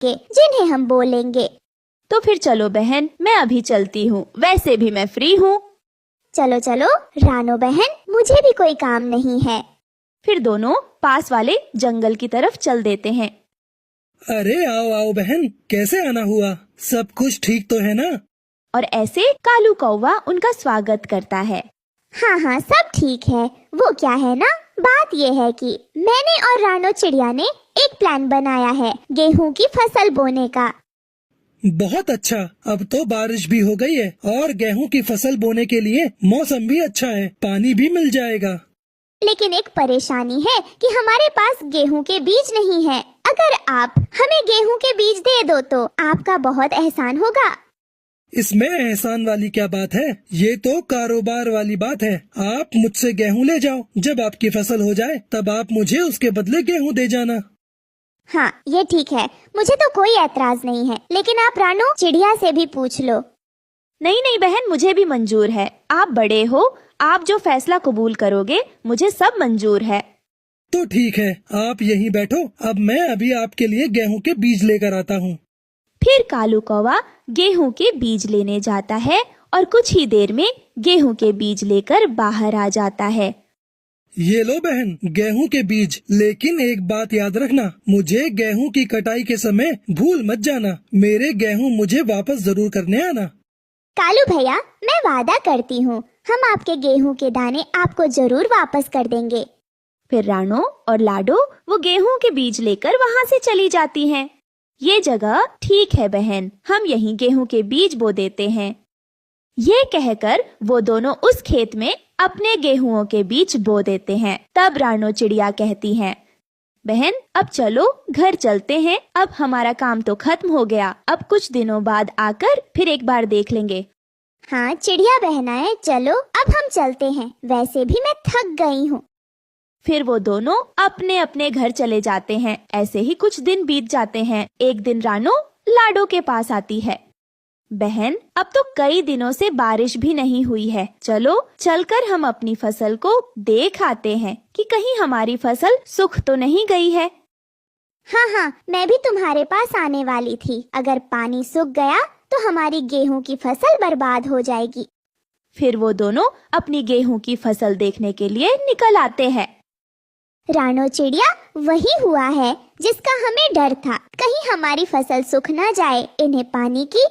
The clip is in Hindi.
जिन्हें हम बोलेंगे। तो फिर चलो बहन, मैं अभी चलती हूँ, वैसे भी मैं फ्री हूँ। चलो चलो रानो बहन, मुझे भी कोई काम नहीं है। फिर दोनों पास वाले जंगल की तरफ चल देते हैं। अरे आओ आओ बहन, कैसे आना हुआ? सब कुछ ठीक तो है ना? और ऐसे कालू कौवा उनका स्वागत करता है। हाँ हाँ, सब ठीक है। वो क्या है ना, बात ये है कि मैंने और रानो चिड़िया ने एक प्लान बनाया है गेहूं की फसल बोने का। बहुत अच्छा, अब तो बारिश भी हो गई है और गेहूं की फसल बोने के लिए मौसम भी अच्छा है, पानी भी मिल जाएगा। लेकिन एक परेशानी है कि हमारे पास गेहूं के बीज नहीं है। अगर आप हमें गेहूं के बीज दे दो तो आपका बहुत एहसान होगा। इसमें एहसान वाली क्या बात है? ये तो कारोबार वाली बात है। आप मुझसे गेहूं ले जाओ, जब आपकी फसल हो जाए तब आप मुझे उसके बदले गेहूं दे जाना। हाँ, ये ठीक है, मुझे तो कोई ऐतराज नहीं है, लेकिन आप रानो चिड़िया से भी पूछ लो। नहीं नहीं बहन, मुझे भी मंजूर है। आप बड़े हो, आप जो फैसला कबूल करोगे मुझे सब मंजूर है। तो ठीक है, आप यहीं बैठो, अब मैं अभी आपके लिए गेहूं के बीज लेकर आता हूँ। फिर कालू कौवा गेहूं के बीज लेने जाता है और कुछ ही देर में गेहूं के बीज लेकर बाहर आ जाता है। ये लो बहन, गेहूं के बीज। लेकिन एक बात याद रखना, मुझे गेहूं की कटाई के समय भूल मत जाना। मेरे गेहूं मुझे वापस जरूर करने आना। कालू भैया, मैं वादा करती हूँ, हम आपके गेहूं के दाने आपको जरूर वापस कर देंगे। फिर रानो और लाडो वो गेहूं के बीज लेकर वहाँ से चली जाती हैं। ये जगह ठीक है बहन, हम यहीं गेहूं के बीज बो देते हैं। ये कहकर वो दोनों उस खेत में अपने गेहूंओं के बीज बो देते हैं। तब रानो चिड़िया कहती हैं, बहन अब चलो घर चलते हैं, अब हमारा काम तो खत्म हो गया, अब कुछ दिनों बाद आकर फिर एक बार देख लेंगे। हाँ चिड़िया बहनाएं, चलो अब हम चलते हैं, वैसे भी मैं थक गई हूँ। फिर वो दोनों अपने अपने घर चले जाते हैं। ऐसे ही कुछ दिन बीत जाते हैं। एक दिन रानो लाडो के पास आती है, बहन अब तो कई दिनों से बारिश भी नहीं हुई है, चलो चलकर हम अपनी फसल को देख आते हैं कि कहीं हमारी फसल सूख तो नहीं गई है। हाँ हाँ, मैं भी तुम्हारे पास आने वाली थी, अगर पानी सूख गया तो हमारी गेहूं की फसल बर्बाद हो जाएगी। फिर वो दोनों अपनी गेहूं की फसल देखने के लिए निकल आते हैं। रानो चिड़िया, वही हुआ है जिसका हमें डर था, कहीं हमारी फसल सूख ना जाए। इन्हें पानी की